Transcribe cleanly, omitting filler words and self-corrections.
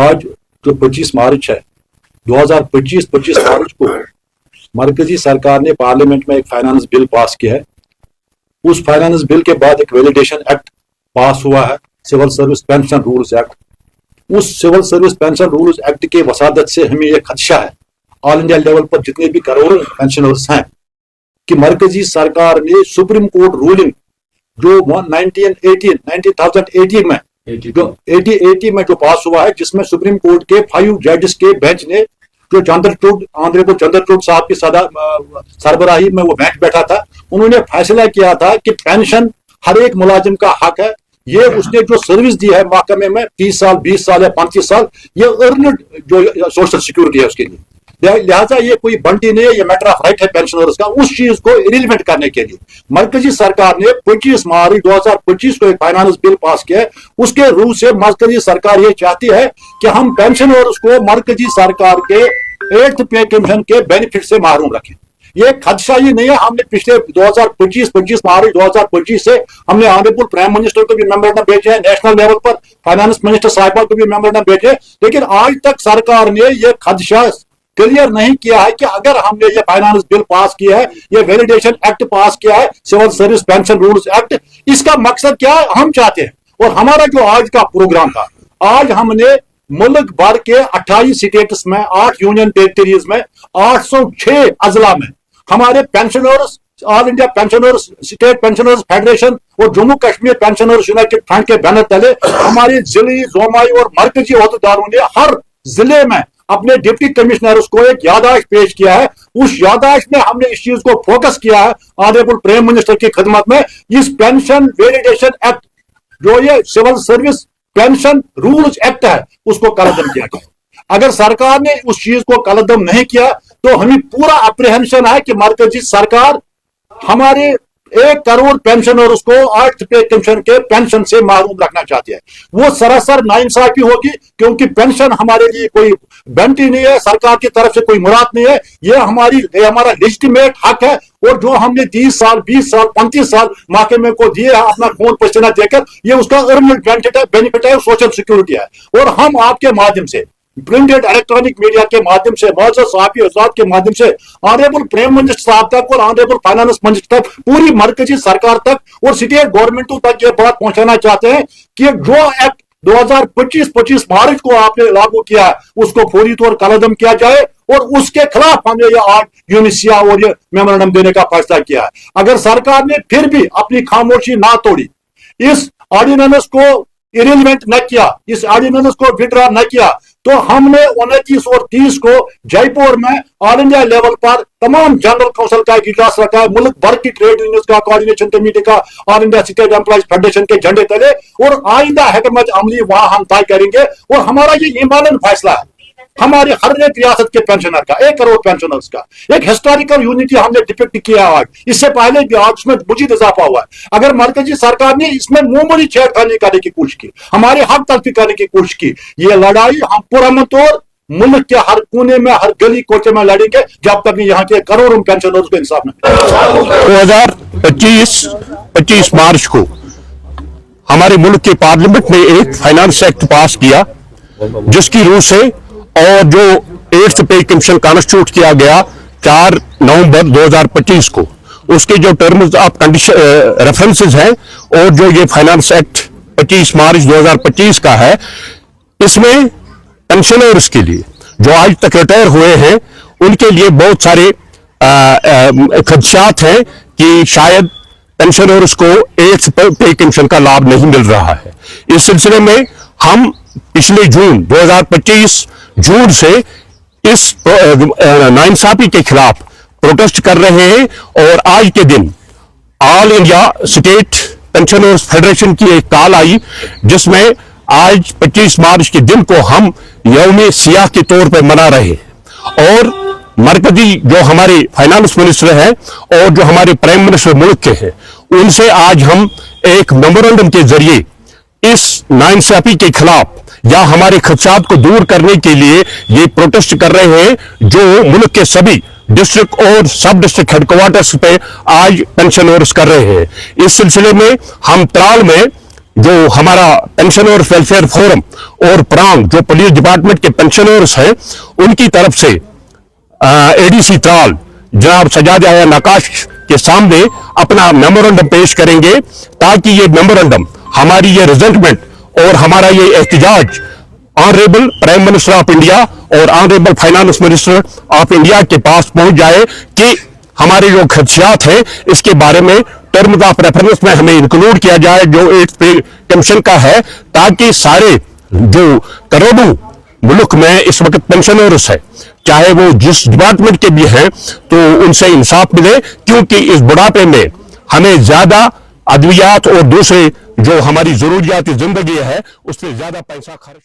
आज जो 25 मार्च है 2025 मार्च को मरकजी सरकार ने पार्लियामेंट में एक फाइनेंस बिल पास किया है। उस फाइनेंस बिल के बाद एक वैलिडेशन एक्ट पास हुआ है, civil service pension rules act. उस civil service pension rules act के वसादत से हमें यह खदशा है ऑल इंडिया लेवल पर जितने भी करोड़ों पेंशनर्स हैं कि मरकजी सरकार ने सुप्रीम कोर्ट रूलिंग जो 1918 में जो 80 में जो पास हुआ है, जिसमें सुप्रीम कोर्ट के 5 जजेस के बेंच ने जो ऑनरेबल चंद्रचूड़ साहब की सरबराही में वो बेंच बैठा था, उन्होंने फैसला किया था कि पेंशन हर एक मुलाजिम का हक है। ये उसने जो सर्विस दी है महकमे में 30 साल 20 साल या 35 साल, ये अर्नड जो सोशल सिक्योरिटी है उसके लिए, लिहाजा ये कोई बंटी नहीं है, ये मैटर ऑफ राइट है पेंशनर्स का। उस चीज को इरिलीवेंट करने के लिए मरकजी सरकार ने 25 मार्च 2025 को एक फाइनेंस बिल पास किया है। उसके रूल से मरकजी सरकार ये चाहती है कि हम पेंशनर्स को मरकजी सरकार के 8th पे कमीशन के बेनिफिट से महरूम रखें। ये खदशा ही नहीं है। हमने पिछले 25 मार्च 2025 से हमने ऑनरेबल प्राइम मिनिस्टर को भी मेमोरेंडम भेजे हैं, नेशनल लेवल पर फाइनेंस मिनिस्टर साहिबा को भी मेमोरेंडम भेजे, लेकिन आज तक सरकार ने यह खदशा क्लियर नहीं किया है कि अगर हमने ये फाइनेंस बिल पास किया है, ये वैलिडेशन एक्ट पास किया है, civil service pension rules act, इसका मकसद क्या है हम चाहते हैं। और हमारा जो आज का प्रोग्राम था, आज हमने मुल्क भर के 28 स्टेट्स में 8 यूनियन टेरिटरीज में 806 अजला में हमारे pensioners, all India pensioners, state pensioners federation और Jammu Kashmir pensioners united front के बैनर तले हमारे जिले जोमाई और मरकजी अहदेदारों ने हर जिले में अपने डिप्टी कमिश्नर्स को एक याददाश्त पेश किया है। उस याददाश्त में हमने इस चीज को फोकस किया है ऑनरेबल प्राइम मिनिस्टर की खिदमत में, इस पेंशन वैलिडेशन एक्ट जो ये civil service pension rules act है उसको कलअदम किया गया। अगर सरकार ने उस चीज को कलअदम नहीं किया तो हमें पूरा अप्रीहेंशन है कि मरकजी सरकार हमारे 1 करोड़ पेंशनर्स को 8th पे कमीशन के पेंशन से महरूम रखना चाहती है। वो सरासर नाइंसाफी होगी, क्योंकि पेंशन हमारे लिए कोई बेंटी नहीं है, सरकार की तरफ से कोई मुराद नहीं है। ये हमारा लेजिटिमेट हक है, और जो हमने 30 साल 20 साल 35 साल महकमे को दिए है अपना खून पसीना देकर, ये उसका अर्नड बेनिफिट है, सोशल सिक्योरिटी है। और हम आपके माध्यम से, प्रिंटेड इलेक्ट्रॉनिक मीडिया के माध्यम से, मौजूद सहाफी हज़रात के माध्यम से ऑनरेबल प्राइम मिनिस्टर साहब तक और ऑनरेबल फाइनेंस मिनिस्टर तक, पूरी मरकजी सरकार तक और स्टेट गवर्नमेंटों तक ये बात पहुंचाना चाहते हैं कि जो एक्ट 2025 मार्च को आपने लागू किया उसको फौरी तौर कलअदम किया जाए, और उसके खिलाफ हमने ये आज यूनिसिया और ये मेमोरेंडम देने का फैसला किया है। अगर सरकार ने फिर भी अपनी खामोशी ना तोड़ी, इस ऑर्डिनेंस को इरिलीवेंट न किया, इस ऑर्डिनेंस को विड्रॉ न किया, तो हमने 29 और 30 को जयपुर में ऑल इंडिया लेवल पर तमाम जनरल काउंसिल का एक इजलास रखा है, मुल्क भर की ट्रेड यूनियन का कोऑर्डिनेशन कमेटी का, all India state employees federation के झंडे तले, और आइंदा हिकमत अमली वहां हम तय करेंगे। और हमारा ये ईमानन फैसला है हमारे हर एक रियासत के पेंशनर का, 1 करोड़ पेंशनर्स का एक हिस्टोरिकल यूनिटी हमने डिपिक्ट किया आज। इससे पहले भी आज उसमें मजीद इजाफा हुआ है। अगर मरकजी सरकार ने इसमें मामूली छेड़खानी करने की कोशिश की, हमारे हक तलफी करने की कोशिश की, ये लड़ाई हम पुरअमन तौर मुल्क के हर कोने में, हर गली कोचे में लड़ेंगे, जब तक यहाँ के करोड़ों पेंशनर्स को इंसाफ नहीं। 2025 मार्च को हमारे मुल्क के पार्लियामेंट ने एक फाइनेंस एक्ट पास किया, जिसकी रूह से और जो 8th पे कमीशन कॉन्स्टिट्यूट किया गया 4 नवंबर 2025 को, उसके जो टर्म्स ऑफ कंडीशन रेफरेंसेस हैं, और जो ये फाइनेंस एक्ट 25 मार्च 2025 का है, इसमें पेंशनर्स के लिए जो आज तक रिटायर हुए हैं उनके लिए बहुत सारे खदशात हैं कि शायद पेंशनर्स को 8th पे कमीशन का लाभ नहीं मिल रहा है। इस सिलसिले में हम पिछले जून 2025 जून से इस नाइंसाफी के खिलाफ प्रोटेस्ट कर रहे हैं, और आज के दिन all India state pensioners federation की एक कॉल आई, जिसमें आज 25 मार्च के दिन को हम यौम सियाह के तौर पर मना रहे हैं। और मरकजी जो हमारे फाइनेंस मिनिस्टर हैं और जो हमारे प्राइम मिनिस्टर मुल्क के हैं, उनसे आज हम एक मेमोरेंडम के जरिए इस नाइंसाफी के खिलाफ या हमारे खदशात को दूर करने के लिए ये प्रोटेस्ट कर रहे हैं, जो मुल्क के सभी डिस्ट्रिक्ट और सब डिस्ट्रिक्ट हेडक्वार्टर्स पे आज पेंशनर्स कर रहे हैं। इस सिलसिले में हम त्राल में जो हमारा पेंशन और वेलफेयर फोरम और प्रांग जो पुलिस डिपार्टमेंट के पेंशनर्स हैं उनकी तरफ से एडीसी त्राल जनाब सजाद आया नकाश के सामने अपना मेमोरेंडम पेश करेंगे ताकि ये मेमोरेंडम हमारी ये रिजल्टमेंट और हमारा ये एहतजाज honourable prime minister of India और honourable finance minister of India के पास पहुंच जाए कि हमारे जो खदशात हैं इसके बारे में टर्म्स ऑफ रेफरेंस में हमें इंक्लूड किया जाए जो एड्स पे कमीशन का है, ताकि सारे जो करोड़ों मुल्क में इस वक्त पेंशनर्स है चाहे वो जिस डिपार्टमेंट के भी हैं तो उनसे इंसाफ मिले, क्योंकि इस बुढ़ापे में हमें ज्यादा अद्वियात और दूसरे जो हमारी जरूरियात जिंदगी है उस पर ज्यादा पैसा खर्च